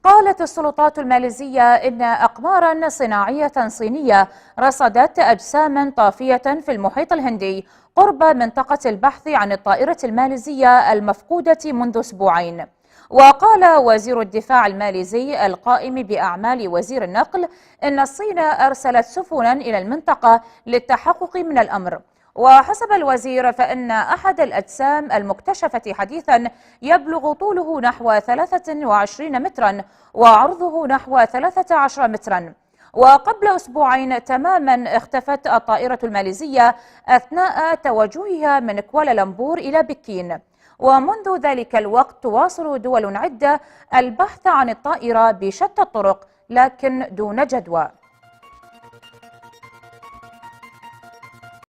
قالت السلطات الماليزية إن أقمارا صناعية صينية رصدت أجساما طافية في المحيط الهندي قرب منطقة البحث عن الطائرة الماليزية المفقودة منذ أسبوعين. وقال وزير الدفاع الماليزي القائم بأعمال وزير النقل إن الصين أرسلت سفنا إلى المنطقة للتحقق من الأمر. وحسب الوزير فإن أحد الأجسام المكتشفة حديثا يبلغ طوله نحو 23 مترا وعرضه نحو 13 مترا. وقبل أسبوعين تماما اختفت الطائرة الماليزية أثناء توجهها من كوالالمبور إلى بكين. ومنذ ذلك الوقت تواصل دول عدة البحث عن الطائرة بشتى الطرق لكن دون جدوى.